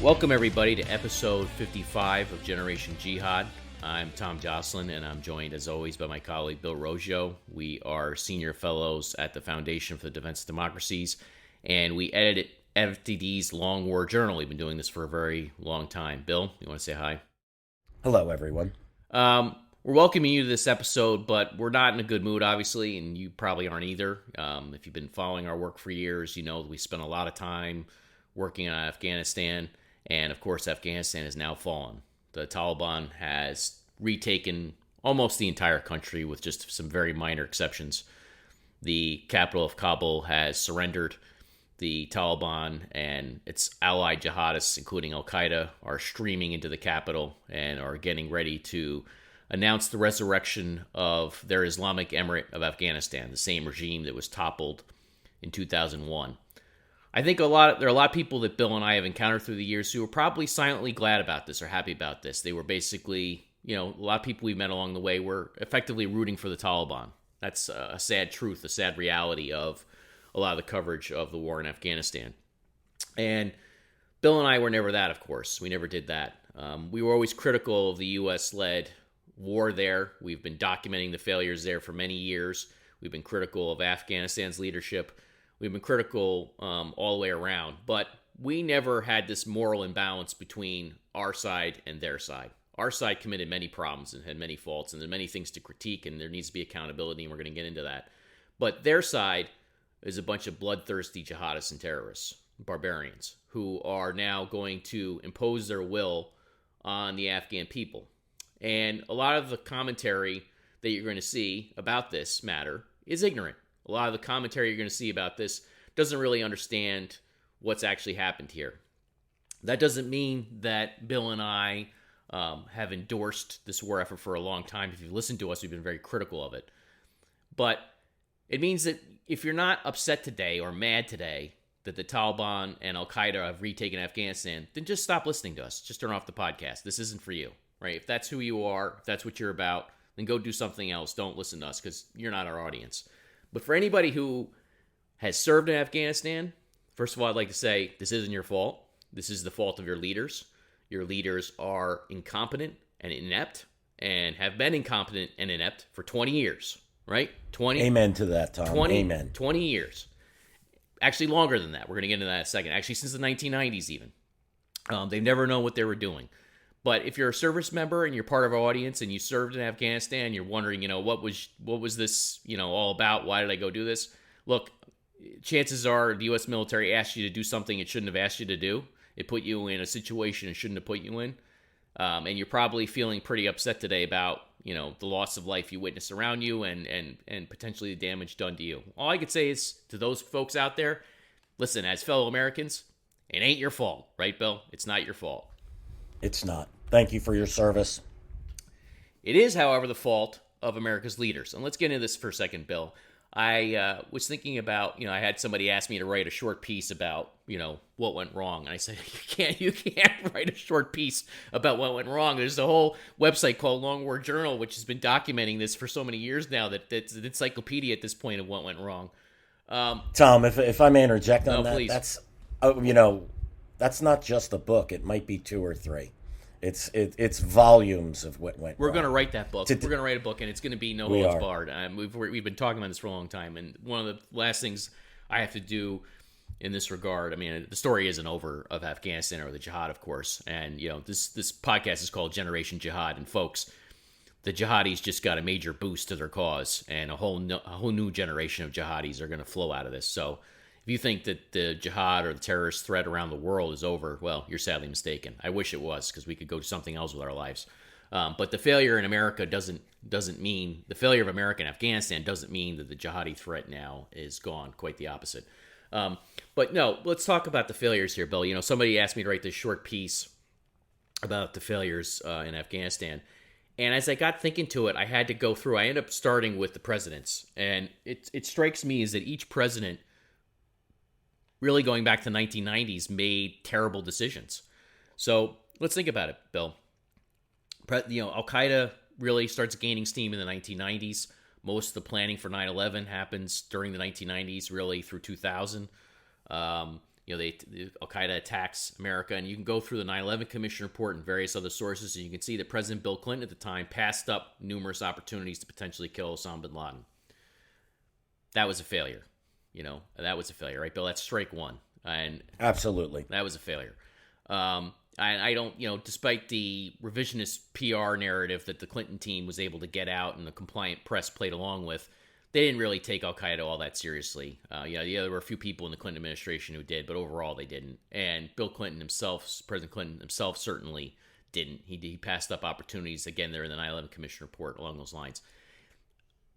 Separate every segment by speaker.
Speaker 1: Welcome, everybody, to episode 55 of Generation Jihad. I'm Tom Joscelyn, and I'm joined, as always, by my colleague, Bill Roggio. We are senior fellows at the Foundation for the Defense of Democracies, and we edit FDD's Long War Journal. We've been doing this for a very long time. Bill, you want to say hi?
Speaker 2: Hello, everyone.
Speaker 1: We're welcoming you to this episode, but we're not in a good mood, obviously, and you probably aren't either. If you've been following our work for years, you know that we spent a lot of time working on Afghanistan. And, of course, Afghanistan has now fallen. The Taliban has retaken almost the entire country with just some very minor exceptions. The capital of Kabul has surrendered. The Taliban and its allied jihadists, including al-Qaeda, are streaming into the capital and are getting ready to announce the resurrection of their Islamic Emirate of Afghanistan, the same regime that was toppled in 2001. I think there are a lot of people that Bill and I have encountered through the years who are probably silently glad about this or happy about this. They were basically, a lot of people we met along the way were effectively rooting for the Taliban. That's a sad truth, a sad reality of a lot of the coverage of the war in Afghanistan. And Bill and I were never that, of course. We never did that. We were always critical of the U.S.-led war there. We've been documenting the failures there for many years. We've been critical of Afghanistan's leadership. We've been critical all the way around, but we never had this moral imbalance between our side and their side. Our side committed many problems and had many faults, and there are many things to critique, and there needs to be accountability, and we're going to get into that. But their side is a bunch of bloodthirsty jihadists and terrorists, barbarians, who are now going to impose their will on the Afghan people. And a lot of the commentary that you're going to see about this matter is ignorant. A lot of the commentary you're going to see about this doesn't really understand what's actually happened here. That doesn't mean that Bill and I have endorsed this war effort for a long time. If you've listened to us, we've been very critical of it. But it means that if you're not upset today or mad today that the Taliban and al-Qaeda have retaken Afghanistan, then just stop listening to us. Just turn off the podcast. This isn't for you, right? If that's who you are, if that's what you're about, then go do something else. Don't listen to us because you're not our audience. But for anybody who has served in Afghanistan, first of all, I'd like to say this isn't your fault. This is the fault of your leaders. Your leaders are incompetent and inept and have been incompetent and inept for 20 years, right? 20.
Speaker 2: Amen to that, Tom.
Speaker 1: 20,
Speaker 2: Amen.
Speaker 1: 20 years. Actually, longer than that. We're going to get into that in a second. Actually, since the 1990s even. They've never known what they were doing. But if you're a service member and you're part of our audience and you served in Afghanistan, you're wondering, what was this, all about? Why did I go do this? Look, chances are the U.S. military asked you to do something it shouldn't have asked you to do. It put you in a situation it shouldn't have put you in. And you're probably feeling pretty upset today about, the loss of life you witnessed around you and potentially the damage done to you. All I could say is to those folks out there, listen, as fellow Americans, it ain't your fault, right, Bill? It's not your fault.
Speaker 2: It's not. Thank you for your service.
Speaker 1: It is, however, the fault of America's leaders. And let's get into this for a second, Bill. I was thinking about, I had somebody ask me to write a short piece about, what went wrong. And I said, you can't write a short piece about what went wrong. There's a whole website called Long War Journal, which has been documenting this for so many years now that it's an encyclopedia at this point of what went wrong.
Speaker 2: Tom, if I may interject on that,
Speaker 1: please.
Speaker 2: That's not just a book. It might be 2 or 3. It's volumes of what went wrong.
Speaker 1: We're going to write that book. We're going to write a book, and it's going to be No Holds Barred. We've been talking about this for a long time, and one of the last things I have to do in this regard, the story isn't over of Afghanistan or the jihad, of course, and this podcast is called Generation Jihad, and folks, the jihadis just got a major boost to their cause, and a whole new generation of jihadis are going to flow out of this. So if you think that the jihad or the terrorist threat around the world is over, well, you're sadly mistaken. I wish it was, because we could go do something else with our lives. But the failure in America doesn't mean the failure of America in Afghanistan doesn't mean that the jihadi threat now is gone. Quite the opposite. But no, let's talk about the failures here, Bill. Somebody asked me to write this short piece about the failures in Afghanistan. And as I got thinking to it, I had to go through. I ended up starting with the presidents. And it strikes me as that each president, really going back to the 1990s, made terrible decisions. So let's think about it, Bill. Al-Qaeda really starts gaining steam in the 1990s. Most of the planning for 9/11 happens during the 1990s, really through 2000. Al Qaeda attacks America, and you can go through the 9/11 Commission report and various other sources, and you can see that President Bill Clinton at the time passed up numerous opportunities to potentially kill Osama bin Laden. That was a failure. That was a failure, right, Bill? That's strike one, and
Speaker 2: absolutely,
Speaker 1: that was a failure. And I don't, despite the revisionist PR narrative that the Clinton team was able to get out and the compliant press played along with, they didn't really take Al Qaeda all that seriously. There were a few people in the Clinton administration who did, but overall they didn't. And President Clinton himself, certainly didn't. He passed up opportunities. Again, they're in the 9/11 Commission report along those lines.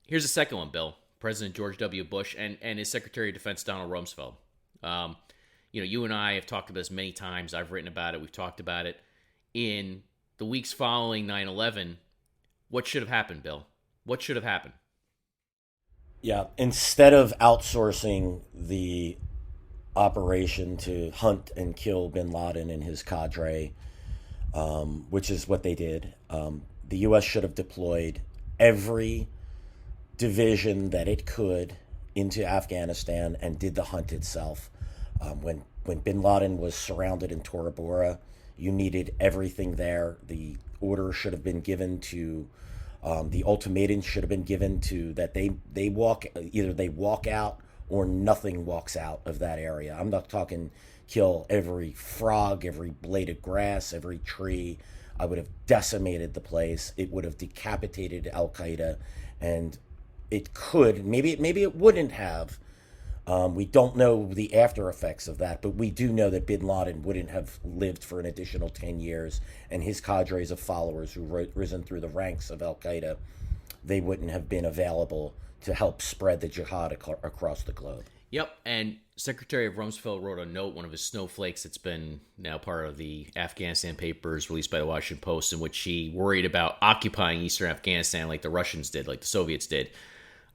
Speaker 1: Here's the second one, Bill. President George W. Bush and his Secretary of Defense Donald Rumsfeld. You and I have talked about this many times. I've written about it. We've talked about it. In the weeks following 9/11, what should have happened, Bill? What should have happened?
Speaker 2: Yeah, instead of outsourcing the operation to hunt and kill bin Laden and his cadre, which is what they did, the U.S. should have deployed every division that it could into Afghanistan and did the hunt itself. When bin Laden was surrounded in Tora Bora, you needed everything there. The order should have been given to, the ultimatum should have been given to that they walk out or nothing walks out of that area. I'm not talking kill every frog, every blade of grass, every tree. I would have decimated the place. It would have decapitated Al Qaeda, and it could, maybe it wouldn't have. We don't know the after effects of that, but we do know that bin Laden wouldn't have lived for an additional 10 years, and his cadres of followers who risen through the ranks of Al Qaeda, they wouldn't have been available to help spread the jihad across the globe.
Speaker 1: Yep, and Secretary of Rumsfeld wrote a note, one of his snowflakes that's been now part of the Afghanistan papers released by the Washington Post, in which he worried about occupying eastern Afghanistan like the Russians did, like the Soviets did.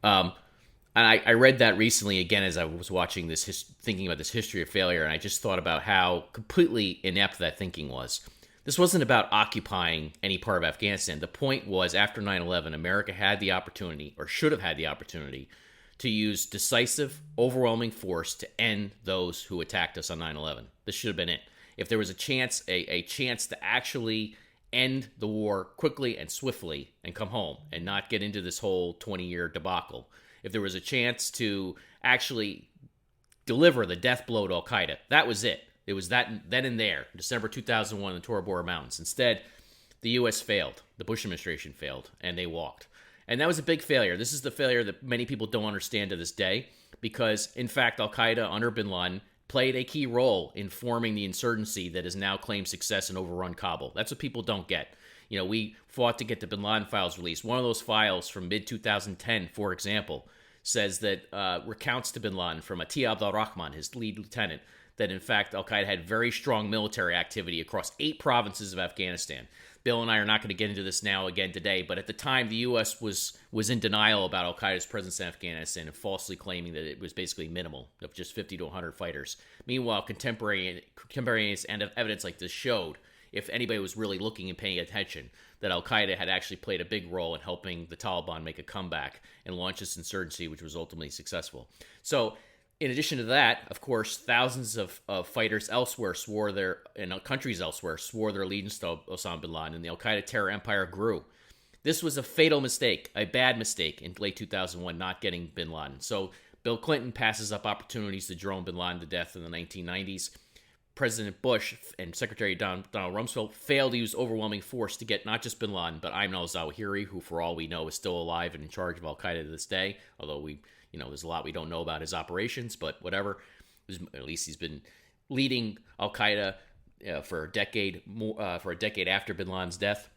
Speaker 1: And I read that recently again as I was watching this, thinking about this history of failure, and I just thought about how completely inept that thinking was. This wasn't about occupying any part of Afghanistan. The point was, after 9/11, America had the opportunity, or should have had the opportunity, to use decisive, overwhelming force to end those who attacked us on 9/11. This should have been it. If there was a chance to actually end the war quickly and swiftly and come home and not get into this whole 20-year debacle, if there was a chance to actually deliver the death blow to Al Qaeda, that was it. It was that then and there, December 2001 in the Tora Bora Mountains. Instead, the U.S. failed. The Bush administration failed, and they walked. And that was a big failure. This is the failure that many people don't understand to this day, because, in fact, Al Qaeda under bin Laden played a key role in forming the insurgency that has now claimed success and overrun Kabul. That's what people don't get. We fought to get the bin Laden files released. One of those files from mid-2010, for example, says that recounts to bin Laden from Atiya Abdul Rahman, his lead lieutenant, that in fact Al-Qaeda had very strong military activity across 8 provinces of Afghanistan. Bill and I are not going to get into this now again today, but at the time the U.S. was in denial about Al-Qaeda's presence in Afghanistan and falsely claiming that it was basically minimal, of just 50 to 100 fighters. Meanwhile, contemporaneous evidence like this showed, if anybody was really looking and paying attention, that Al-Qaeda had actually played a big role in helping the Taliban make a comeback and launch this insurgency, which was ultimately successful. So, in addition to that, of course, thousands of fighters elsewhere in countries elsewhere swore their allegiance to Osama bin Laden, and the Al-Qaeda terror empire grew. This was a fatal mistake, a bad mistake in late 2001, not getting bin Laden. So Bill Clinton passes up opportunities to drone bin Laden to death in the 1990s. President Bush and Secretary Donald Rumsfeld failed to use overwhelming force to get not just bin Laden, but Ayman al-Zawahiri, who for all we know is still alive and in charge of Al-Qaeda to this day, although there's a lot we don't know about his operations, but whatever. At least he's been leading Al-Qaeda for a decade after bin Laden's death.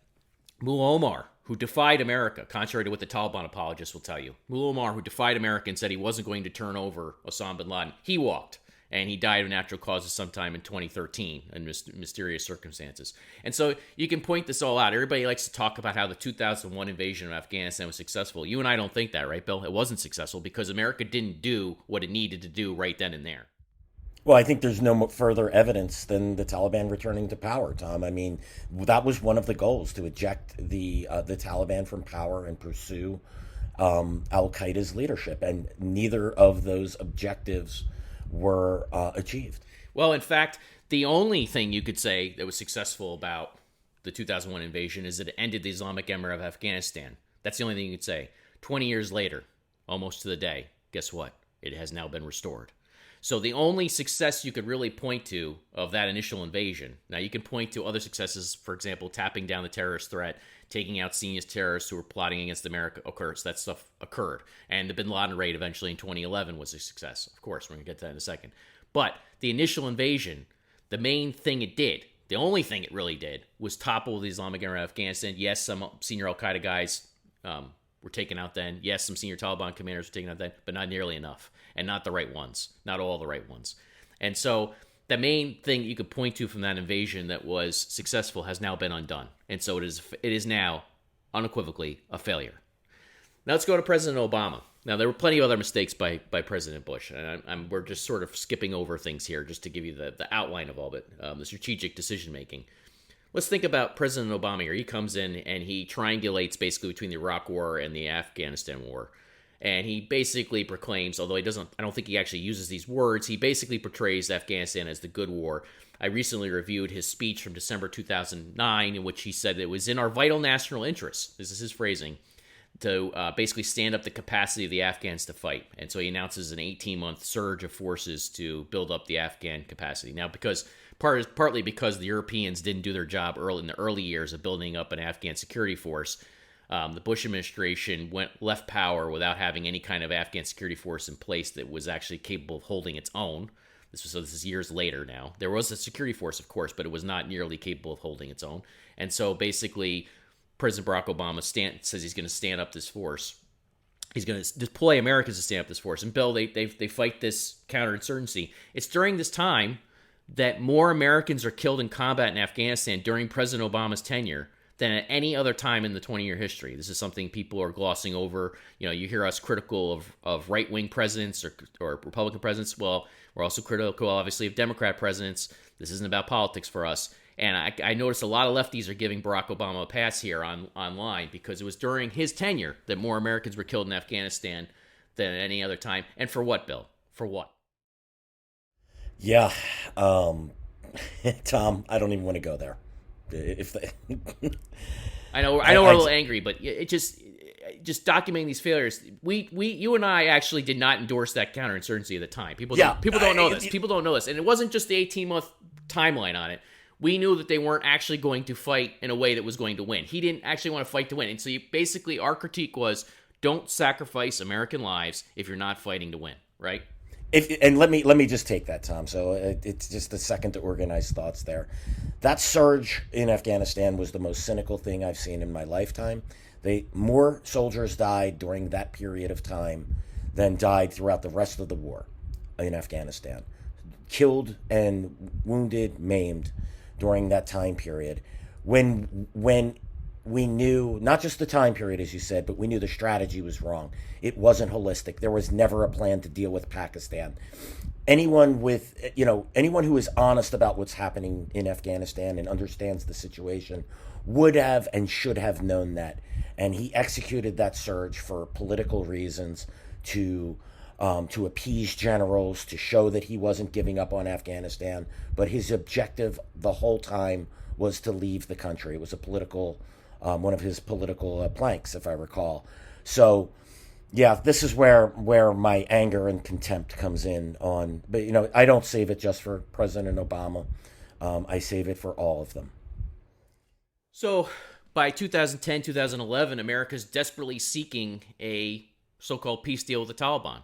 Speaker 1: Mullah Omar, who defied America, contrary to what the Taliban apologists will tell you. Mullah Omar, who defied America and said he wasn't going to turn over Osama bin Laden, he walked. And he died of natural causes sometime in 2013 in mysterious circumstances. And so you can point this all out. Everybody likes to talk about how the 2001 invasion of Afghanistan was successful. You and I don't think that, right, Bill? It wasn't successful because America didn't do what it needed to do right then and there.
Speaker 2: Well, I think there's no further evidence than the Taliban returning to power, Tom. I mean, that was one of the goals, to eject the Taliban from power and pursue Al-Qaeda's leadership. And neither of those objectives were achieved.
Speaker 1: Well, in fact, the only thing you could say that was successful about the 2001 invasion is that it ended the Islamic Emirate of Afghanistan. That's the only thing you could say. 20 years later, almost to the day, guess what? It has now been restored. So the only success you could really point to of that initial invasion, now you can point to other successes, for example, tapping down the terrorist threat, taking out senior terrorists who were plotting against America. Of course, that stuff occurred. And the bin Laden raid eventually in 2011 was a success. Of course, we're going to get to that in a second. But the initial invasion, the main thing it did, the only thing it really did, was topple the Islamic Emirate of Afghanistan. Yes, some senior al-Qaeda guys were taken out then. Yes, some senior Taliban commanders were taken out then, but not nearly enough. And not the right ones. Not all the right ones. And so the main thing you could point to from that invasion that was successful has now been undone. And so it is now unequivocally a failure. Now let's go to President Obama. Now, there were plenty of other mistakes by President Bush, and we're just sort of skipping over things here just to give you the outline of all of it, the strategic decision-making. Let's think about President Obama here. He comes in and he triangulates basically between the Iraq War and the Afghanistan War. And he basically proclaims, although I don't think he actually uses these words, he basically portrays Afghanistan as the good war. I recently reviewed his speech from December 2009, in which he said it was in our vital national interests, this is his phrasing, to basically stand up the capacity of the Afghans to fight. And so he announces an 18-month surge of forces to build up the Afghan capacity. Now, partly because the Europeans didn't do their job in the early years of building up an Afghan security force, the Bush administration left power without having any kind of Afghan security force in place that was actually capable of holding its own. This is years later now. There was a security force, of course, but it was not nearly capable of holding its own. And so basically, President Barack Obama says he's going to stand up this force. He's going to deploy Americans to stand up this force. And Bill, they fight this counterinsurgency. It's during this time that more Americans are killed in combat in Afghanistan during President Obama's tenure than at any other time in the 20-year history. This is something people are glossing over. You hear us critical of right-wing presidents or Republican presidents. Well, we're also critical, obviously, of Democrat presidents. This isn't about politics for us. And I noticed a lot of lefties are giving Barack Obama a pass here online because it was during his tenure that more Americans were killed in Afghanistan than at any other time. And for what, Bill? For what?
Speaker 2: Yeah. Tom, I don't even want to go there.
Speaker 1: I know we're a little angry, but it just documenting these failures. You and I actually did not endorse that counterinsurgency at the time. People don't know this. People don't know this, and it wasn't just the 18-month timeline on it. We knew that they weren't actually going to fight in a way that was going to win. He didn't actually want to fight to win, and so basically our critique was: don't sacrifice American lives if you're not fighting to win, right?
Speaker 2: And let me just take that, Tom. So it's just a second to organize thoughts there. That surge in Afghanistan was the most cynical thing I've seen in my lifetime. More soldiers died during that period of time than died throughout the rest of the war in Afghanistan. Killed and wounded, maimed during that time period. When we knew, not just the time period, as you said, but we knew the strategy was wrong. It wasn't holistic. There was never a plan to deal with Pakistan. Anyone who is honest about what's happening in Afghanistan and understands the situation would have and should have known that. And he executed that surge for political reasons, to appease generals, to show that he wasn't giving up on Afghanistan. But his objective the whole time was to leave the country. It was one of his political planks, if I recall. So, yeah, this is where my anger and contempt comes in on. But, I don't save it just for President Obama. I save it for all of them.
Speaker 1: So, by 2010, 2011, America's desperately seeking a so-called peace deal with the Taliban.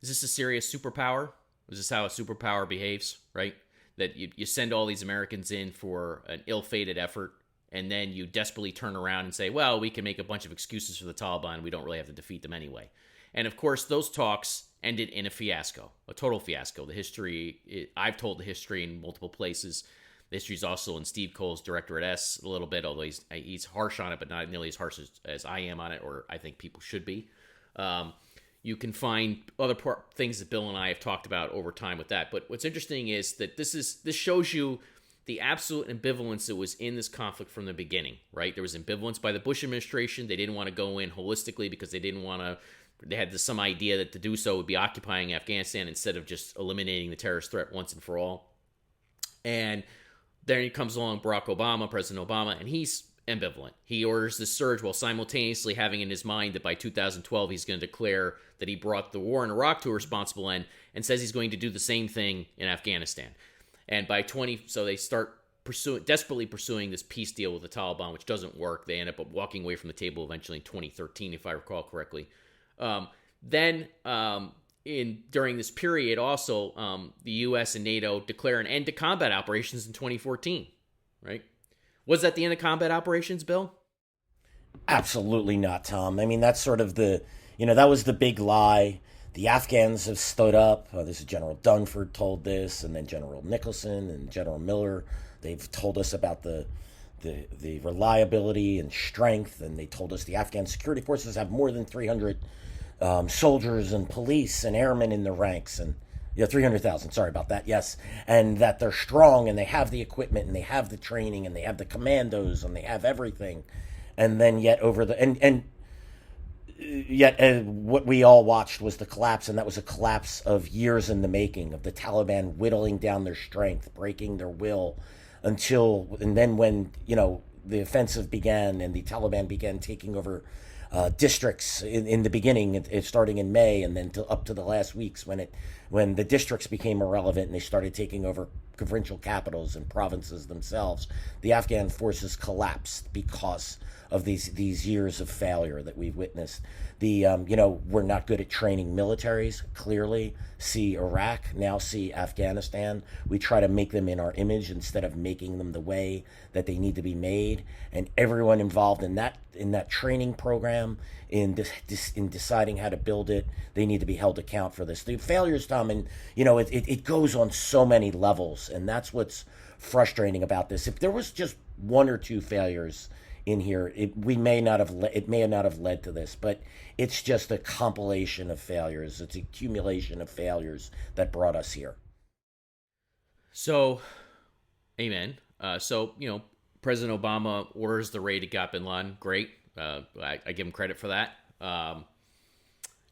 Speaker 1: Is this a serious superpower? Is this how a superpower behaves, right? That you send all these Americans in for an ill-fated effort, and then you desperately turn around and say, well, we can make a bunch of excuses for the Taliban. We don't really have to defeat them anyway. And, of course, those talks ended in a fiasco, a total fiasco. I've told the history in multiple places. The history is also in Steve Cole's Directorate S a little bit, although he's harsh on it, but not nearly as harsh as I am on it, or I think people should be. You can find other things that Bill and I have talked about over time with that. But what's interesting is that this shows you the absolute ambivalence that was in this conflict from the beginning, right? There was ambivalence by the Bush administration. They didn't want to go in holistically because they didn't want to They had some idea that to do so would be occupying Afghanistan instead of just eliminating the terrorist threat once and for all. And then comes along President Obama, and he's ambivalent. He orders this surge while simultaneously having in his mind that by 2012 he's going to declare that he brought the war in Iraq to a responsible end, and says he's going to do the same thing in Afghanistan. And by so they start desperately pursuing this peace deal with the Taliban, which doesn't work. They end up walking away from the table eventually in 2013, if I recall correctly. During this period, also, the U.S. and NATO declare an end to combat operations in 2014, right? Was that the end of combat operations, Bill?
Speaker 2: Absolutely not, Tom. I mean, that's sort of that was the big lie. The Afghans have stood up. This is General Dunford told this, and then General Nicholson and General Miller. They've told us about the reliability and strength, and they told us the Afghan security forces have more than 300 soldiers and police and airmen in the ranks, and 300,000. Sorry about that. Yes, and that they're strong and they have the equipment and they have the training and they have the commandos and they have everything, and then yet what we all watched was the collapse, and that was a collapse of years in the making of the Taliban whittling down their strength, breaking their will, and then when the offensive began and the Taliban began taking over districts in the beginning, starting in May, and then up to the last weeks when the districts became irrelevant and they started taking over provincial capitals and provinces themselves. The Afghan forces collapsed because of these years of failure that we've witnessed. We're not good at training militaries, clearly. See Iraq, now see Afghanistan. We try to make them in our image instead of making them the way that they need to be made. And everyone involved in that training program, in deciding how to build it, they need to be held account for this. The failures, Tom, and it goes on so many levels, and that's what's frustrating about this. If there was just one or two failures in here, it may not have led to this, but it's just a compilation of failures. It's accumulation of failures that brought us here.
Speaker 1: So, amen. President Obama orders the raid at bin Laden. Great. I give him credit for that.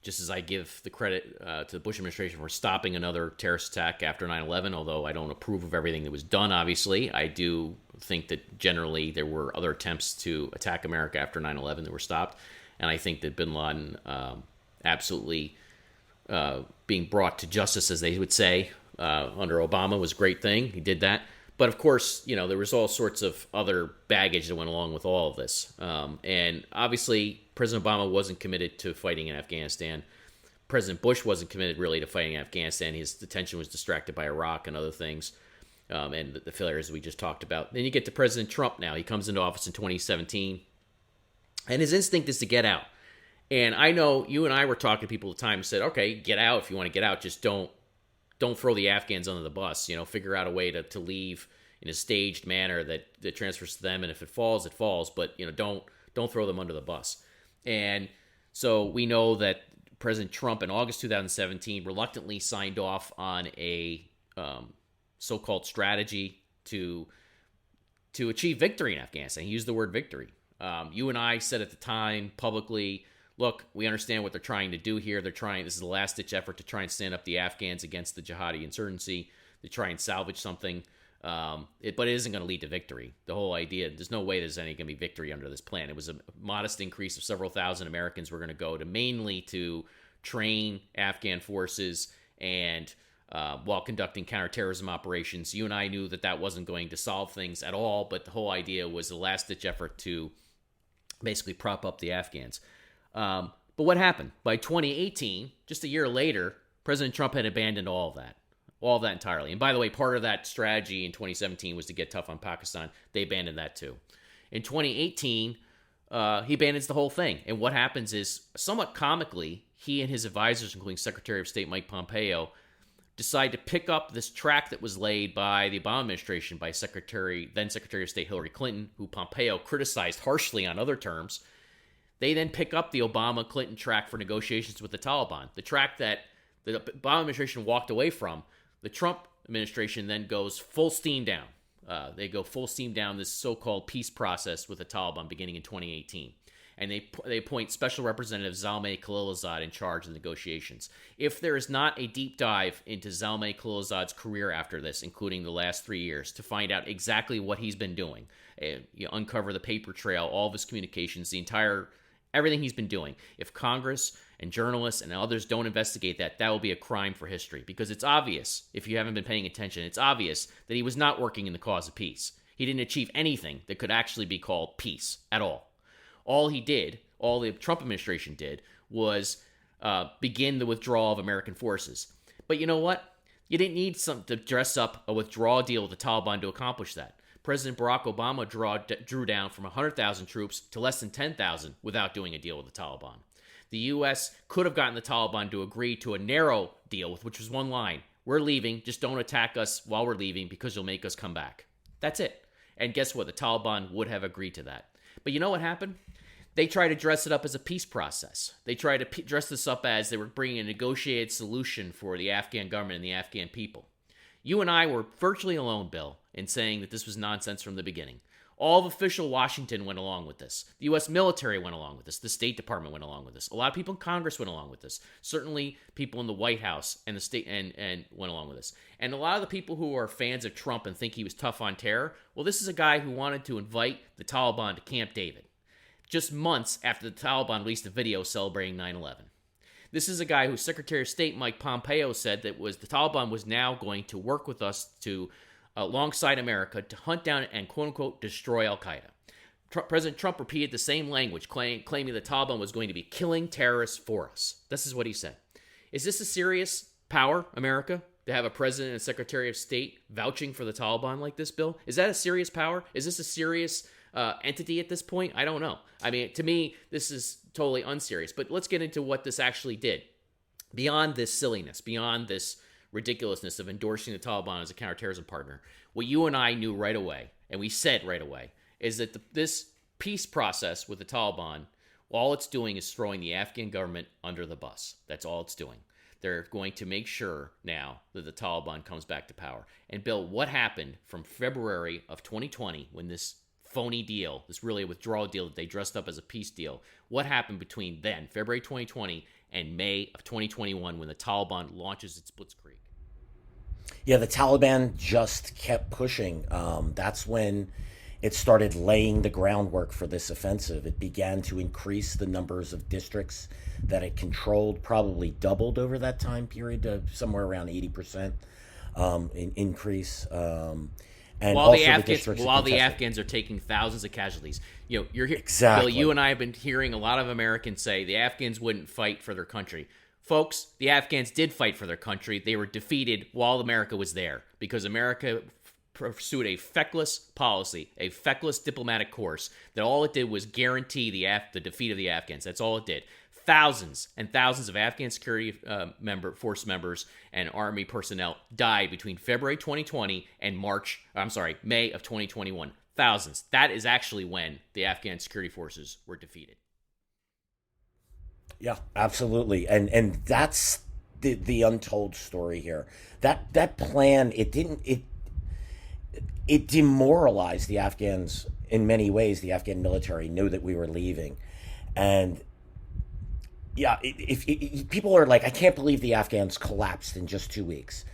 Speaker 1: Just as I give the credit to the Bush administration for stopping another terrorist attack after 9/11, although I don't approve of everything that was done, obviously. I do think that generally there were other attempts to attack America after 9/11 that were stopped. And I think that bin Laden absolutely being brought to justice, as they would say, under Obama was a great thing. He did that. But of course, there was all sorts of other baggage that went along with all of this. And obviously, President Obama wasn't committed to fighting in Afghanistan. President Bush wasn't committed really to fighting in Afghanistan. His attention was distracted by Iraq and other things, and the failures we just talked about. Then you get to President Trump now. He comes into office in 2017, and his instinct is to get out. And I know you and I were talking to people at the time and said, okay, get out if you want to get out. Just don't throw the Afghans under the bus. Figure out a way to leave in a staged manner that transfers to them. And if it falls, it falls. But don't throw them under the bus. And so we know that President Trump in August 2017 reluctantly signed off on a so-called strategy to achieve victory in Afghanistan. He used the word victory. You and I said at the time publicly, look, we understand what they're trying to do here. This is the last-ditch effort to try and stand up the Afghans against the Jihadi insurgency, to try and salvage something. But it isn't going to lead to victory. The whole idea, there's no way there's any going to be victory under this plan. It was a modest increase of several thousand Americans were going to go to mainly to train Afghan forces and while conducting counterterrorism operations. You and I knew that wasn't going to solve things at all, but the whole idea was the last-ditch effort to basically prop up the Afghans. But what happened? By 2018, just a year later, President Trump had abandoned all of that entirely. And by the way, part of that strategy in 2017 was to get tough on Pakistan. They abandoned that too. In 2018, he abandons the whole thing. And what happens is, somewhat comically, he and his advisors, including Secretary of State Mike Pompeo, decide to pick up this track that was laid by the Obama administration by then Secretary of State Hillary Clinton, who Pompeo criticized harshly on other terms. They then pick up the Obama-Clinton track for negotiations with the Taliban, the track that the Obama administration walked away from. The Trump administration then goes full steam down. They go full steam down this so-called peace process with the Taliban beginning in 2018. and they appoint Special Representative Zalmay Khalilzad in charge of the negotiations. If there is not a deep dive into Zalmay Khalilzad's career after this, including the last 3 years, to find out exactly what he's been doing, you uncover the paper trail, all of his communications, everything he's been doing. If Congress and journalists and others don't investigate that, that will be a crime for history, because it's obvious, if you haven't been paying attention, it's obvious that he was not working in the cause of peace. He didn't achieve anything that could actually be called peace at all. All the Trump administration did, was begin the withdrawal of American forces. But you know what? You didn't need to dress up a withdrawal deal with the Taliban to accomplish that. President Barack Obama drew down from 100,000 troops to less than 10,000 without doing a deal with the Taliban. The U.S. could have gotten the Taliban to agree to a narrow deal, which was one line. We're leaving, just don't attack us while we're leaving because you'll make us come back. That's it. And guess what? The Taliban would have agreed to that. But you know what happened? They tried to dress it up as a peace process. They tried to dress this up as they were bringing a negotiated solution for the Afghan government and the Afghan people. You and I were virtually alone, Bill, in saying that this was nonsense from the beginning. All of official Washington went along with this. The U.S. military went along with this. The State Department went along with this. A lot of people in Congress went along with this. Certainly, people in the White House and the state and went along with this. And a lot of the people who are fans of Trump and think he was tough on terror, well, this is a guy who wanted to invite the Taliban to Camp David, just months after the Taliban released a video celebrating 9/11. This is a guy who Secretary of State Mike Pompeo said that the Taliban was now going to work with us to alongside America to hunt down and quote-unquote destroy al-Qaeda. President Trump repeated the same language, claiming the Taliban was going to be killing terrorists for us. This is what he said. Is this a serious power, America, to have a president and Secretary of State vouching for the Taliban like this, Bill? Is that a serious power? Is this a serious entity at this point? I don't know. I mean, to me, this is totally unserious. But let's get into what this actually did. Beyond this silliness, beyond this ridiculousness of endorsing the Taliban as a counterterrorism partner, what you and I knew right away, and we said right away, is that this peace process with the Taliban, all it's doing is throwing the Afghan government under the bus. That's all it's doing. They're going to make sure now that the Taliban comes back to power. And Bill, what happened from February of 2020 when this phony deal, this really a withdrawal deal that they dressed up as a peace deal, what happened between then, February 2020, and May of 2021 when the Taliban launches its blitzkrieg?
Speaker 2: Yeah, the Taliban just kept pushing. That's when it started laying the groundwork for this offensive. It began to increase the numbers of districts that it controlled, probably doubled over that time period to somewhere around 80% in increase. And
Speaker 1: while
Speaker 2: also
Speaker 1: the Afghans are taking thousands of casualties. You know, you're here,
Speaker 2: exactly.
Speaker 1: Bill, you and I have been hearing a lot of Americans say the Afghans wouldn't fight for their country. Folks, the Afghans did fight for their country. They were defeated while America was there because America pursued a feckless policy, a feckless diplomatic course that all it did was guarantee the defeat of the Afghans. That's all it did. Thousands and thousands of Afghan security force members and army personnel died between February 2020 and May of 2021. Thousands. That is actually when the Afghan security forces were defeated.
Speaker 2: Yeah, absolutely. And that's the untold story here. That plan, it demoralized the Afghans in many ways. The Afghan military knew that we were leaving. And yeah, if people are like, I can't believe the Afghans collapsed in just 2 weeks.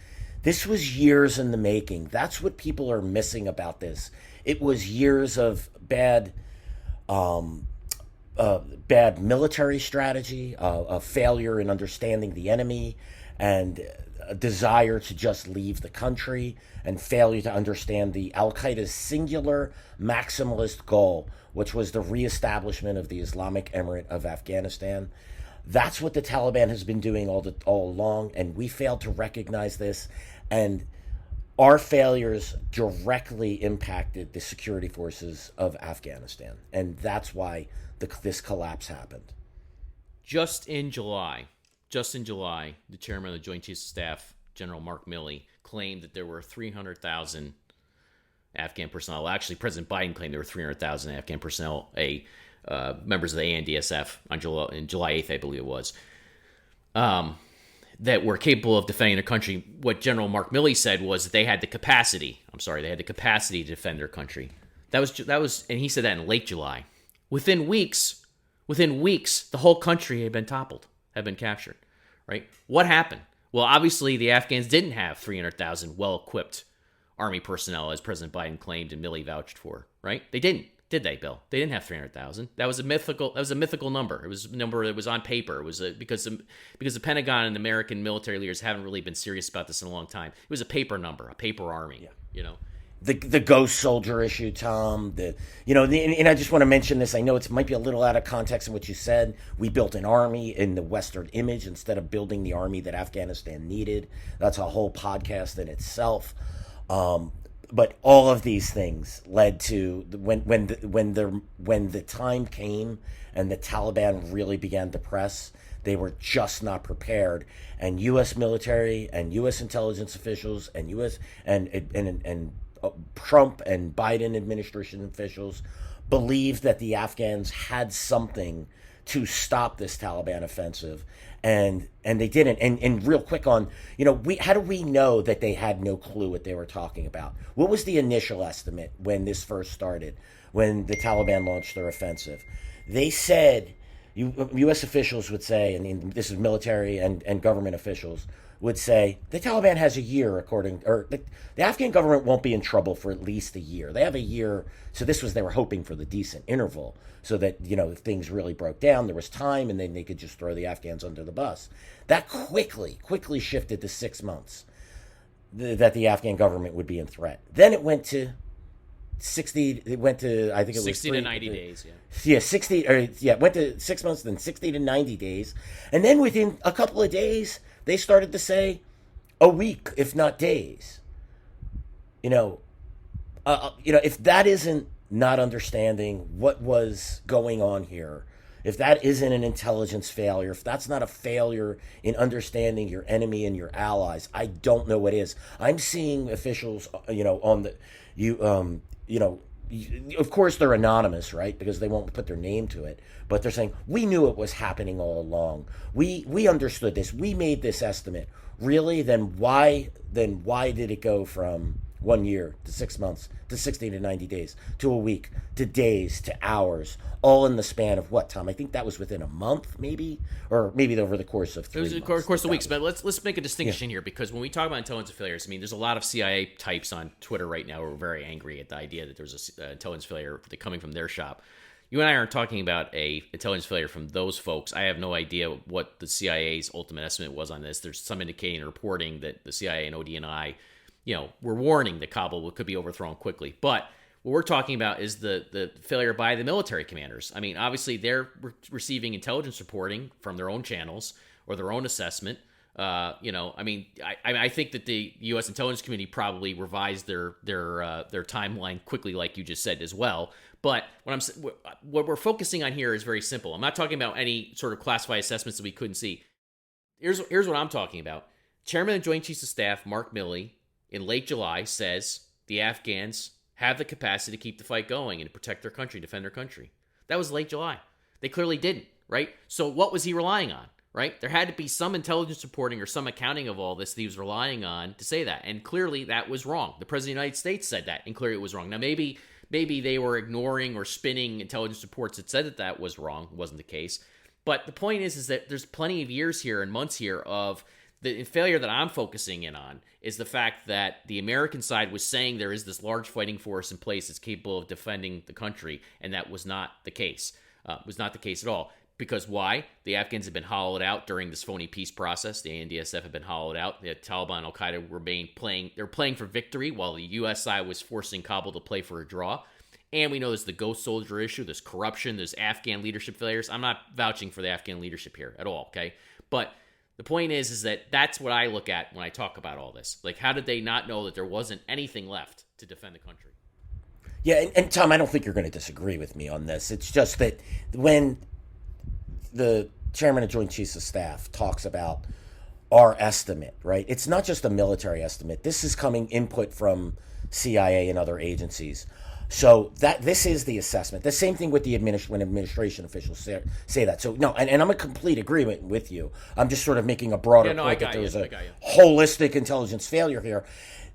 Speaker 2: This was years in the making. That's what people are missing about this. It was years of bad military strategy, a failure in understanding the enemy, and a desire to just leave the country, and failure to understand the Al-Qaeda's singular maximalist goal, which was the reestablishment of the Islamic Emirate of Afghanistan. That's what the Taliban has been doing all along, and we failed to recognize this. And our failures directly impacted the security forces of Afghanistan, and that's why this collapse happened.
Speaker 1: Just in July, the chairman of the Joint Chiefs of Staff, General Mark Milley, claimed that there were 300,000 Afghan personnel. Actually, President Biden claimed there were 300,000 Afghan personnel, members of the ANDSF on July 8th, I believe it was, that were capable of defending their country. What General Mark Milley said was that they had the capacity. They had the capacity to defend their country. That was, and he said that in late July. Within weeks, Within weeks, the whole country had been toppled, had been captured, right? What happened? Well, obviously, the Afghans didn't have 300,000 well-equipped army personnel, as President Biden claimed and Milley vouched for, right? They didn't, did they, Bill? They didn't have 300,000. That was a mythical number. It was a number that was on paper. It was because the Pentagon and American military leaders haven't really been serious about this in a long time. It was a paper number, a paper army, you know?
Speaker 2: The ghost soldier issue, Tom. And I just want to mention this. I know it might be a little out of context in what you said. We built an army in the Western image instead of building the army that Afghanistan needed. That's a whole podcast in itself. But all of these things led to when the time came and the Taliban really began to press. They were just not prepared, and U.S. military and U.S. intelligence officials and U.S. and Trump and Biden administration officials believed that the Afghans had something to stop this Taliban offensive, and they didn't. And real quick on, how do we know that they had no clue what they were talking about? What was the initial estimate when this first started, when the Taliban launched their offensive? They said, U.S. officials would say, and this is military and government officials, would say the Taliban has a year, the Afghan government won't be in trouble for at least a year. They have a year, so they were hoping for the decent interval, so that, if things really broke down, there was time, and then they could just throw the Afghans under the bus. That quickly shifted to 6 months, that the Afghan government would be in threat. Then it went to 60. It went to, I think it was
Speaker 1: 60 to 90 days.
Speaker 2: It went to 6 months, then 60 to 90 days, and then within a couple of days, they started to say a week, if not days. If that isn't not understanding what was going on here, if that isn't an intelligence failure, if that's not a failure in understanding your enemy and your allies, I don't know what is. I'm seeing officials, of course they're anonymous, right? Because they won't put their name to it. But they're saying, we knew it was happening all along. We understood this. We made this estimate. Really? Then why did it go from 1 year to 6 months to 60 to 90 days to a week to days to hours, all in the span of what, Tom? I think that was within a month, maybe, or maybe over the course of 3 months.
Speaker 1: It was the course of weeks. But let's make a distinction here, because when we talk about intelligence failures, there's a lot of CIA types on Twitter right now who are very angry at the idea that there's an intelligence failure coming from their shop. You and I aren't talking about a intelligence failure from those folks. I have no idea what the CIA's ultimate estimate was on this. There's some indicating reporting that the CIA and ODNI, were warning that Kabul could be overthrown quickly. But what we're talking about is the failure by the military commanders. Obviously, they're receiving intelligence reporting from their own channels or their own assessment. I think that the U.S. intelligence community probably revised their timeline quickly, like you just said as well. But what we're focusing on here is very simple. I'm not talking about any sort of classified assessments that we couldn't see. Here's what I'm talking about. Chairman of the Joint Chiefs of Staff, Mark Milley, in late July says the Afghans have the capacity to keep the fight going and to protect their country, defend their country. That was late July. They clearly didn't, right? So what was he relying on, right? There had to be some intelligence reporting or some accounting of all this that he was relying on to say that. And clearly that was wrong. The President of the United States said that, and clearly it was wrong. Now, maybe they were ignoring or spinning intelligence reports that said that was wrong. It wasn't the case. But the point is that there's plenty of years here and months here of the failure that I'm focusing in on is the fact that the American side was saying there is this large fighting force in place that's capable of defending the country, and that was not the case. Was not the case at all. Because why? The Afghans had been hollowed out during this phony peace process. The ANDSF had been hollowed out. The Taliban and Al-Qaeda were playing for victory, while the U.S. side was forcing Kabul to play for a draw. And we know there's the ghost soldier issue, there's corruption, there's Afghan leadership failures. I'm not vouching for the Afghan leadership here at all, okay? But the point is that that's what I look at when I talk about all this. Like, how did they not know that there wasn't anything left to defend the country?
Speaker 2: Yeah, and Tom, I don't think you're going to disagree with me on this. It's just that when the chairman of Joint Chiefs of Staff talks about our estimate, right? It's not just a military estimate. This is coming input from CIA and other agencies. So that this is the assessment. The same thing with the when administration officials say that. So no, and I'm in complete agreement with you. I'm just sort of making a broader point that there's a holistic intelligence failure here.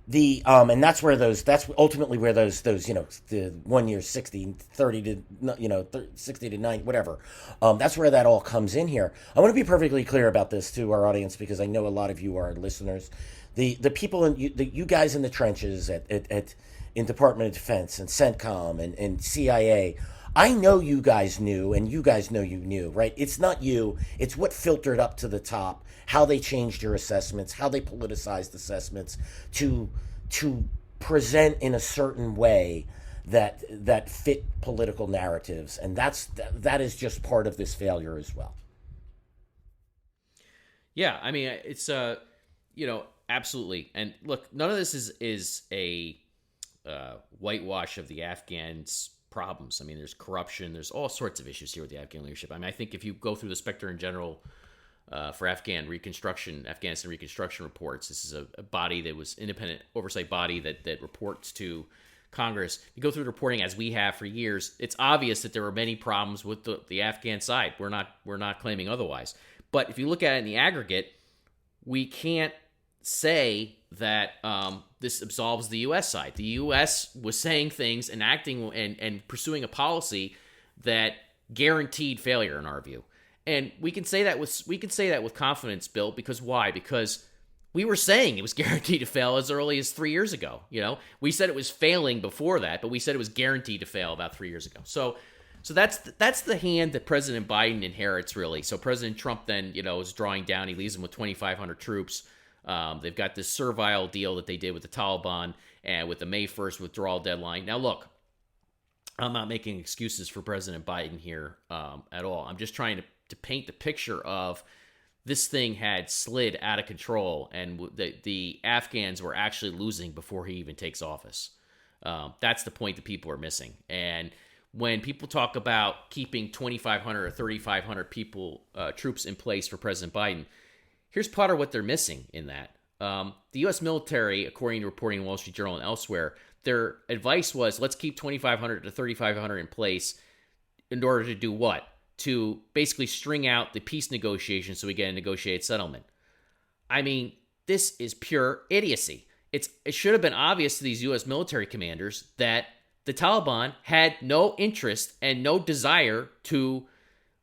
Speaker 2: And that's where that's ultimately where those the 1 year 60 30 to 60 to 90 whatever, that's where that all comes in here. I want to be perfectly clear about this to our audience, because I know a lot of you are listeners. The people you guys in the trenches at in Department of Defense and CENTCOM and CIA, I know you guys knew, and you guys know you knew, right? It's not you. It's what filtered up to the top, how they changed your assessments, how they politicized assessments to present in a certain way that fit political narratives, and that is just part of this failure as well.
Speaker 1: Yeah, I mean, it's absolutely. And look, none of this is a whitewash of the Afghans' problems. I mean, there's corruption, there's all sorts of issues here with the Afghan leadership. I mean, I think if you go through the specter in general for Afghanistan reconstruction reports, this is a body that was independent oversight body that reports to Congress. You go through the reporting as we have for years. It's obvious that there were many problems with the Afghan side. We're not claiming otherwise. But if you look at it in the aggregate, we can't say that this absolves the U.S. side. The U.S. was saying things and acting and pursuing a policy that guaranteed failure in our view, and we can say that with confidence, Bill. Because why? Because we were saying it was guaranteed to fail as early as 3 years ago. We said it was failing before that, but we said it was guaranteed to fail about 3 years ago. So that's the hand that President Biden inherits, really. So President Trump then, is drawing down. He leaves them with 2,500 troops. They've got this servile deal that they did with the Taliban and with the May 1st withdrawal deadline. Now, look, I'm not making excuses for President Biden here at all. I'm just trying to paint the picture of this thing had slid out of control, and the Afghans were actually losing before he even takes office. That's the point that people are missing. And when people talk about keeping 2,500 or 3,500 troops in place for President Biden, here's part of what they're missing in that. The U.S. military, according to reporting in Wall Street Journal and elsewhere, their advice was, let's keep 2,500 to 3,500 in place in order to do what? To basically string out the peace negotiations so we get a negotiated settlement. I mean, this is pure idiocy. It should have been obvious to these U.S. military commanders that the Taliban had no interest and no desire to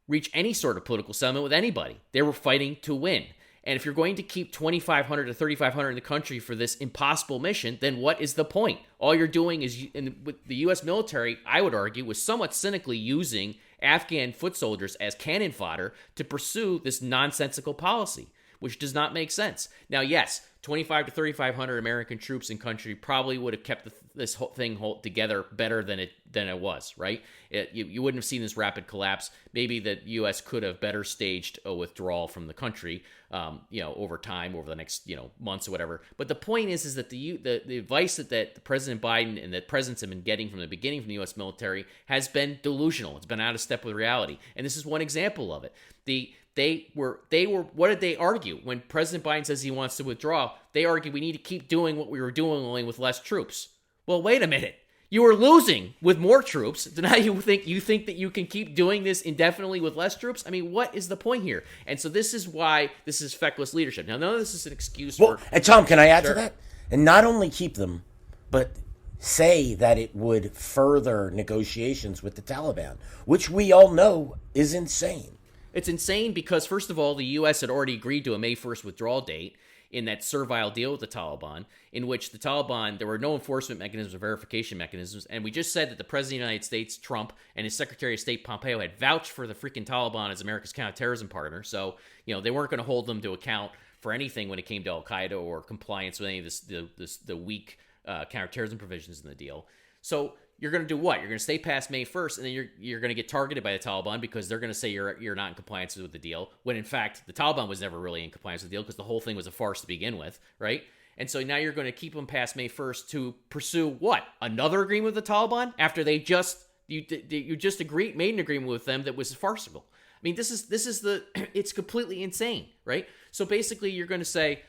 Speaker 1: reach any sort of political settlement with anybody. They were fighting to win. And if you're going to keep 2,500 to 3,500 in the country for this impossible mission, then what is the point? All you're doing is, with the U.S. military, I would argue, was somewhat cynically using Afghan foot soldiers as cannon fodder to pursue this nonsensical policy, which does not make sense. Now, yes, 25 to 3,500 American troops in country probably would have kept this whole thing together better than it was, right? You wouldn't have seen this rapid collapse. Maybe the U.S. could have better staged a withdrawal from the country, over time, over the next months or whatever. But the point is that the advice that President Biden and the presidents have been getting from the beginning from the U.S. military has been delusional. It's been out of step with reality, and this is one example of it. They were. What did they argue when President Biden says he wants to withdraw? They argue we need to keep doing what we were doing, only with less troops. Well, wait a minute. You were losing with more troops. So now you think that you can keep doing this indefinitely with less troops? I mean, what is the point here? And so this is why this is feckless leadership. Now, none of this is an excuse for...
Speaker 2: And Tom, can I add to that? And not only keep them, but say that it would further negotiations with the Taliban, which we all know is insane.
Speaker 1: It's insane because, first of all, the U.S. had already agreed to a May 1st withdrawal date in that servile deal with the Taliban, in which the Taliban, there were no enforcement mechanisms or verification mechanisms, and we just said that the President of the United States, Trump, and his Secretary of State, Pompeo, had vouched for the freaking Taliban as America's counterterrorism partner, so, they weren't going to hold them to account for anything when it came to Al-Qaeda or compliance with any of the weak counterterrorism provisions in the deal. So you're going to do what? You're going to stay past May 1st, and then you're going to get targeted by the Taliban because they're going to say you're not in compliance with the deal, when in fact the Taliban was never really in compliance with the deal because the whole thing was a farce to begin with, right? And so now you're going to keep them past May 1st to pursue what? Another agreement with the Taliban after you just made an agreement with them that was farcical. I mean, this is it's completely insane, right? So basically, you're going to say,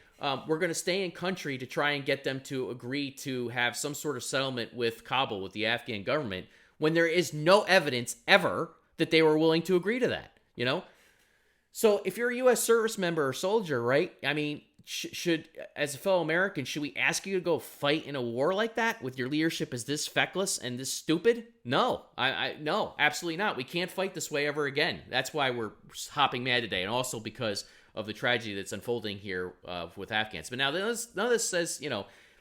Speaker 1: we're going to stay in country to try and get them to agree to have some sort of settlement with Kabul, with the Afghan government, when there is no evidence ever that they were willing to agree to that, So if you're a U.S. service member or soldier, right, I mean, should, as a fellow American, should we ask you to go fight in a war like that with your leadership as this feckless and this stupid? No, no, absolutely not. We can't fight this way ever again. That's why we're hopping mad today, and also because of the tragedy that's unfolding here with Afghans. But now none of this says,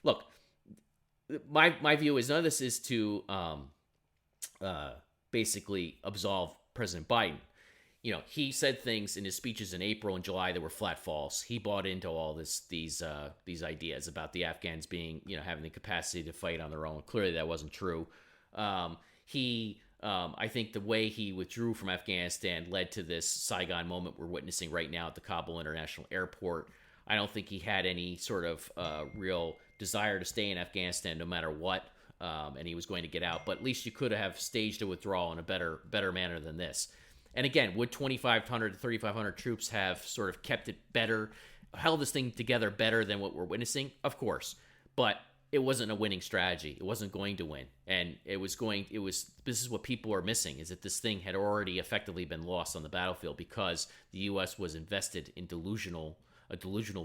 Speaker 1: look, my view is none of this is to basically absolve President Biden. He said things in his speeches in April and July that were flat false. He bought into all these ideas about the Afghans being, having the capacity to fight on their own. Clearly, that wasn't true. I think the way he withdrew from Afghanistan led to this Saigon moment we're witnessing right now at the Kabul International Airport. I don't think he had any sort of real desire to stay in Afghanistan no matter what, and he was going to get out. But at least you could have staged a withdrawal in a better manner than this. And again, would 2,500 to 3,500 troops have sort of kept it better, held this thing together better than what we're witnessing? Of course. But it wasn't a winning strategy. It wasn't going to win. And this is what people are missing, is that this thing had already effectively been lost on the battlefield because the U.S. was invested in a delusional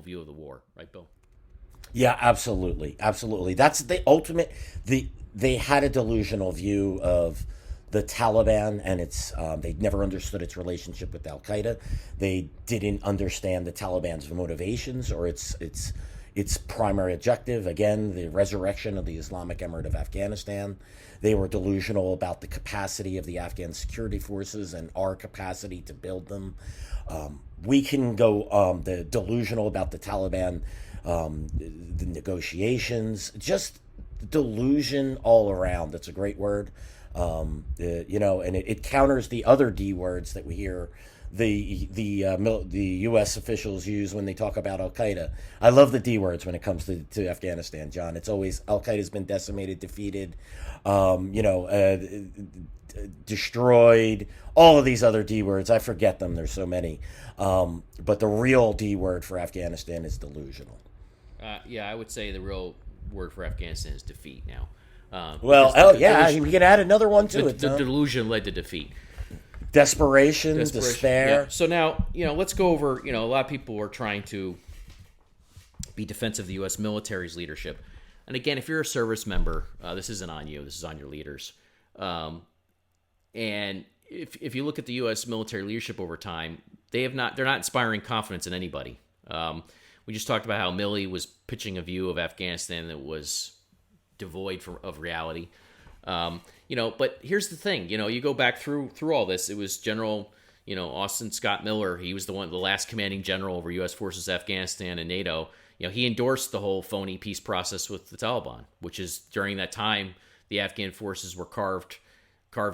Speaker 1: view of the war. Right, Bill?
Speaker 2: Yeah, absolutely. Absolutely. That's the ultimate. They had a delusional view of the Taliban, and they'd never understood its relationship with Al Qaeda. They didn't understand the Taliban's motivations or its primary objective. Again, the resurrection of the Islamic Emirate of Afghanistan. They were delusional about the capacity of the Afghan security forces and our capacity to build them. We can go the delusional about the Taliban, the negotiations, just delusion all around. That's a great word. And it counters the other D words that we hear the U.S. officials use when they talk about Al Qaeda. I love the D words when it comes to Afghanistan, John. It's always Al Qaeda's been decimated, defeated, destroyed. All of these other D words, I forget them. There's so many. But the real D word for Afghanistan is delusional.
Speaker 1: I would say the real word for Afghanistan is defeat now.
Speaker 2: We can add another one to it.
Speaker 1: The delusion led to defeat.
Speaker 2: Desperation, despair.
Speaker 1: Yeah. So now, let's go over, a lot of people are trying to be defensive of the U.S. military's leadership. And again, if you're a service member, this isn't on you. This is on your leaders. And if you look at the U.S. military leadership over time, they're not inspiring confidence in anybody. We just talked about how Milley was pitching a view of Afghanistan that was devoid of reality. But here's the thing, you go back through all this. It was General, Austin Scott Miller. He was the last commanding general over U.S. forces, Afghanistan and NATO. He endorsed the whole phony peace process with the Taliban, which is during that time the Afghan forces were carved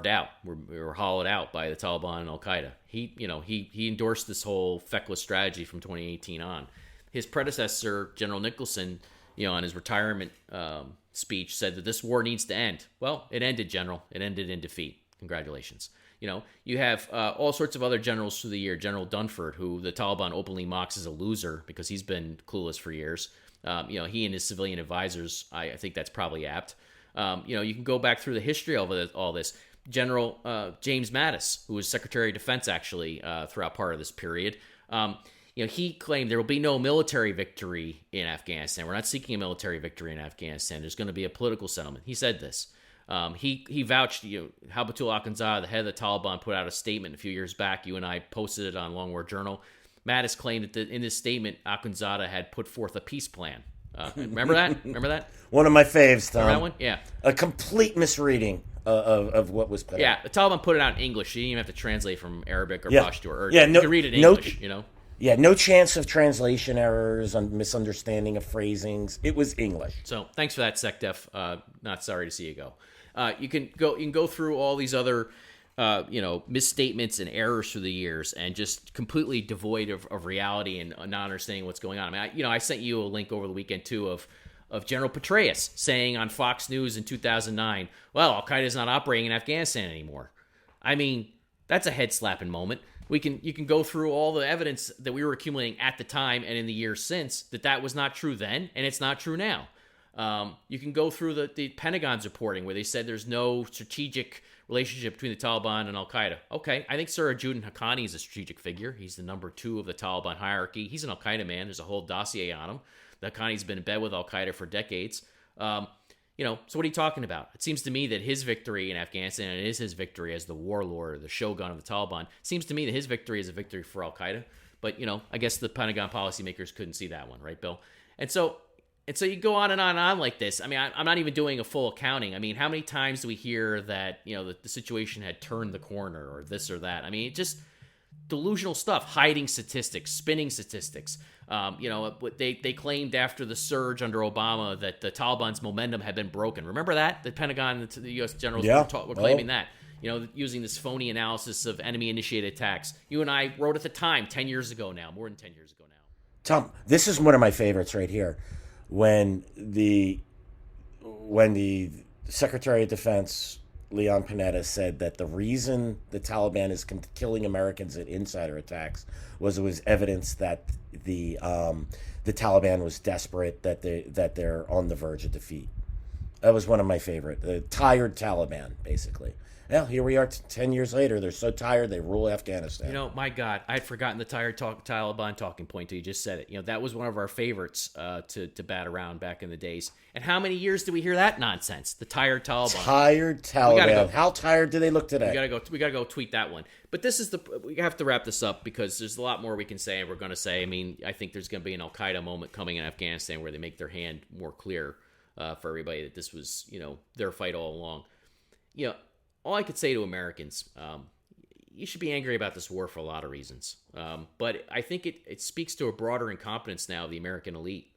Speaker 1: out, were hollowed out by the Taliban and Al Qaeda. He endorsed this whole feckless strategy from 2018 on. His predecessor, General Nicholson, on his retirement speech, said that this war needs to end. Well, it ended, General. It ended in defeat. Congratulations. You have all sorts of other generals through the year. General Dunford, who the Taliban openly mocks as a loser because he's been clueless for years. He and his civilian advisors, I think that's probably apt. You can go back through the history of all this. General James Mattis, who was Secretary of Defense actually throughout part of this period, he claimed there will be no military victory in Afghanistan. We're not seeking a military victory in Afghanistan. There's going to be a political settlement. He said this. He vouched, Habatul Akhundzada, the head of the Taliban, put out a statement a few years back. You and I posted it on Long War Journal. Mattis claimed that in this statement, Akhundzada had put forth a peace plan. Remember that?
Speaker 2: One of my faves, Tom.
Speaker 1: Remember that one? Yeah.
Speaker 2: A complete misreading of what was put out.
Speaker 1: Yeah, the Taliban put it out in English. You didn't even have to translate from Arabic or Pashto or Urdu.
Speaker 2: Yeah,
Speaker 1: you can read it in English,
Speaker 2: Yeah, no chance of translation errors, misunderstanding of phrasings. It was English.
Speaker 1: So thanks for that, SecDef. Not sorry to see you go. You can go through all these other misstatements and errors through the years, and just completely devoid of reality and not understanding what's going on. I mean, I sent you a link over the weekend too of General Petraeus saying on Fox News in 2009, "Well, Al Qaeda is not operating in Afghanistan anymore." I mean, that's a head-slapping moment. You can go through all the evidence that we were accumulating at the time and in the years since that was not true then, and it's not true now. You can go through the Pentagon's reporting where they said there's no strategic relationship between the Taliban and al-Qaeda. Okay, I think Sir Ajudin Haqqani is a strategic figure. He's the number 2 of the Taliban hierarchy. He's an al-Qaeda man. There's a whole dossier on him. The Haqqani's been in bed with al-Qaeda for decades. So what are you talking about? It seems to me that his victory in Afghanistan, and it is his victory as the warlord or the shogun of the Taliban, seems to me that his victory is a victory for al-Qaeda. But, I guess the Pentagon policymakers couldn't see that one, right, Bill? And so you go on and on and on like this. I mean, I'm not even doing a full accounting. I mean, how many times do we hear that, the situation had turned the corner or this or that? I mean, just delusional stuff, hiding statistics, spinning statistics. They claimed after the surge under Obama that the Taliban's momentum had been broken. Remember that? The Pentagon and the U.S. generals were claiming that. Using this phony analysis of enemy-initiated attacks. You and I wrote at the time, 10 years ago now, more than 10 years ago now.
Speaker 2: Tom, this is one of my favorites right here. When the Secretary of Defense, Leon Panetta, said that the reason the Taliban is killing Americans in insider attacks was evidence that the Taliban was desperate, that they're on the verge of defeat. That was one of my favorite. The tired Taliban, basically. Well, here we are 10 years later. They're so tired, they rule Afghanistan.
Speaker 1: My God, I had forgotten the tired Taliban talking point till you just said it. That was one of our favorites to bat around back in the days. And how many years did we hear that nonsense? The tired Taliban.
Speaker 2: Tired Taliban. How tired do they look today?
Speaker 1: We gotta go tweet that one. But we have to wrap this up because there's a lot more we can say and we're going to say. I mean, I think there's going to be an Al-Qaeda moment coming in Afghanistan where they make their hand more clear for everybody that this was, their fight all along. All I could say to Americans, you should be angry about this war for a lot of reasons. But I think it speaks to a broader incompetence now of the American elite.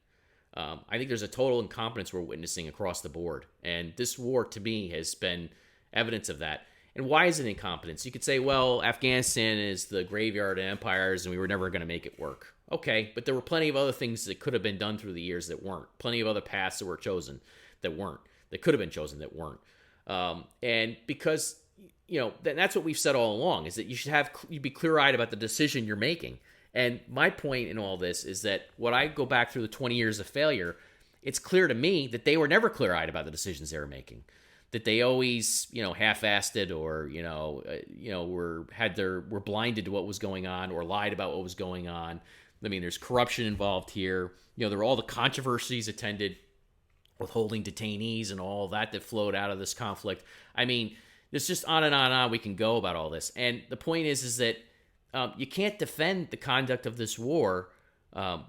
Speaker 1: I think there's a total incompetence we're witnessing across the board. And this war, to me, has been evidence of that. And why is it incompetence? You could say, well, Afghanistan is the graveyard of empires and we were never going to make it work. Okay, but there were plenty of other things that could have been done through the years that weren't. Plenty of other paths that were chosen that weren't. That could have been chosen that weren't. And because, that's what we've said all along, is that you'd be clear-eyed about the decision you're making. And my point in all this is that when I go back through the 20 years of failure, it's clear to me that they were never clear-eyed about the decisions they were making. That they always, half-assed it or, were blinded to what was going on or lied about what was going on. I mean, there's corruption involved here. There were all the controversies attended with holding detainees and all that flowed out of this conflict. I mean, there's just on and on and on we can go about all this. And the point is that you can't defend the conduct of this war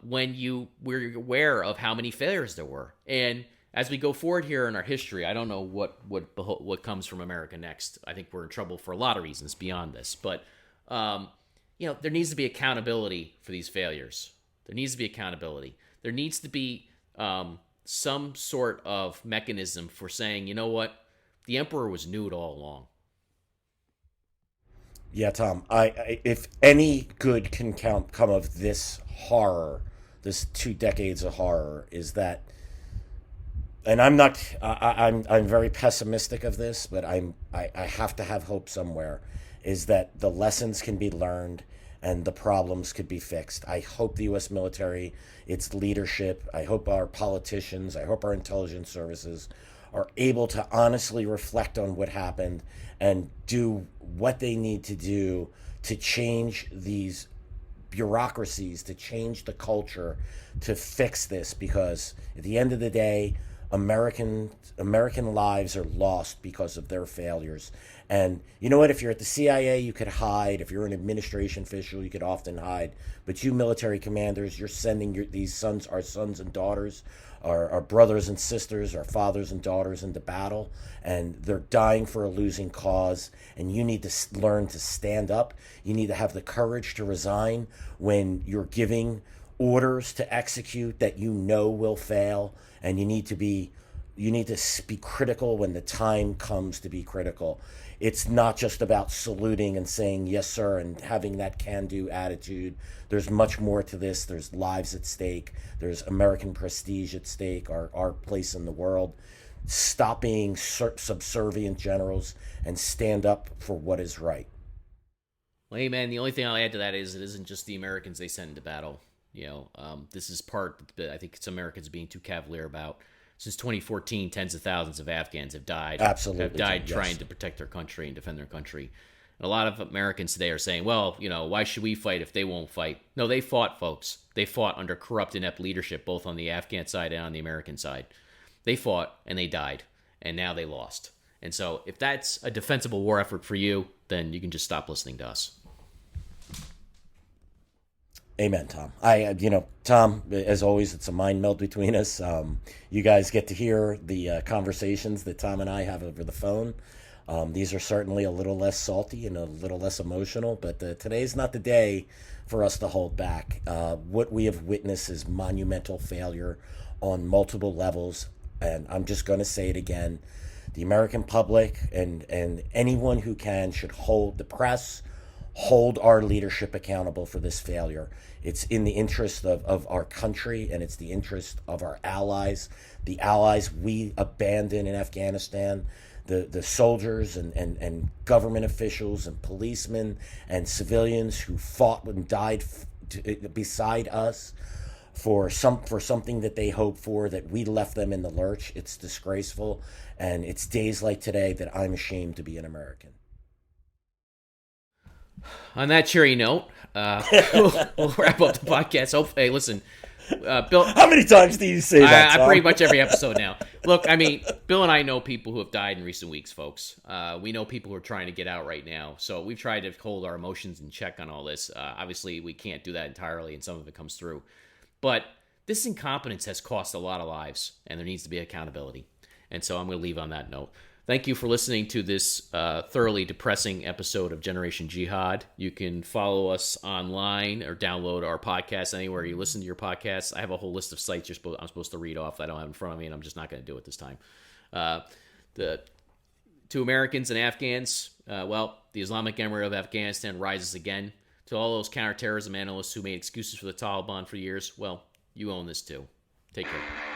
Speaker 1: when we're aware of how many failures there were. And as we go forward here in our history, I don't know what comes from America next. I think we're in trouble for a lot of reasons beyond this. But, there needs to be accountability for these failures. There needs to be accountability. There needs to be some sort of mechanism for saying, you know what, the emperor was nude all along.
Speaker 2: Yeah, Tom. If any good can come of this horror, this 2 decades of horror, is that, and I'm very pessimistic of this, but I have to have hope somewhere, is that the lessons can be learned and the problems could be fixed. I hope the U.S. military, its leadership, I hope our politicians, I hope our intelligence services are able to honestly reflect on what happened and do what they need to do to change these bureaucracies, to change the culture, to fix this. Because at the end of the day, American lives are lost because of their failures. And you know what? If you're at the CIA, you could hide. If you're an administration official, you could often hide. But you military commanders, you're sending our sons and daughters, our brothers and sisters, our fathers and daughters into battle, and they're dying for a losing cause. And you need to learn to stand up. You need to have the courage to resign when you're giving orders to execute that will fail. And you need to be critical when the time comes to be critical. It's not just about saluting and saying yes sir and having that can-do attitude. There's much more to this. There's lives at stake. There's American prestige at stake, our place in the world. Stop being subservient generals and stand up for what is right.
Speaker 1: Well, hey man, the only thing I'll add to that is it isn't just the Americans they send into battle. This is part that I think it's Americans being too cavalier about. since 2014, tens of thousands of Afghans have died.
Speaker 2: Absolutely,
Speaker 1: have died
Speaker 2: yes.
Speaker 1: trying to protect their country and defend their country. And a lot of Americans today are saying, well, why should we fight if they won't fight? No, they fought, folks. They fought under corrupt, inept leadership, both on the Afghan side and on the American side. They fought and they died, and now they lost. And so if that's a defensible war effort for you, then you can just stop listening to us.
Speaker 2: Amen, Tom. Tom, as always, it's a mind meld between us. You guys get to hear the conversations that Tom and I have over the phone. These are certainly a little less salty and a little less emotional, but today's not the day for us to hold back. What we have witnessed is monumental failure on multiple levels, and I'm just going to say it again. The American public and anyone who can should hold the press, hold our leadership accountable for this failure. It's in the interest of our country, and it's the interest of our allies, the allies we abandoned in Afghanistan, the soldiers and government officials and policemen and civilians who fought and died beside us for something that they hoped for, that we left them in the lurch. It's disgraceful, and it's days like today that I'm ashamed to be an American.
Speaker 1: On that cheery note, we'll wrap up the podcast. Hey, listen, Bill.
Speaker 2: How many times do you say that, Tom?
Speaker 1: Pretty much every episode now. Look, I mean, Bill and I know people who have died in recent weeks, folks. We know people who are trying to get out right now. So we've tried to hold our emotions in check on all this. Obviously, we can't do that entirely, and some of it comes through. But this incompetence has cost a lot of lives, and there needs to be accountability. And so I'm going to leave on that note. Thank you for listening to this thoroughly depressing episode of Generation Jihad. You can follow us online or download our podcast anywhere you listen to your podcasts. I have a whole list of sites I'm supposed to read off that I don't have in front of me, and I'm just not going to do it this time. To Americans and Afghans, the Islamic Emirate of Afghanistan rises again. To all those counterterrorism analysts who made excuses for the Taliban for years, well, you own this too. Take care.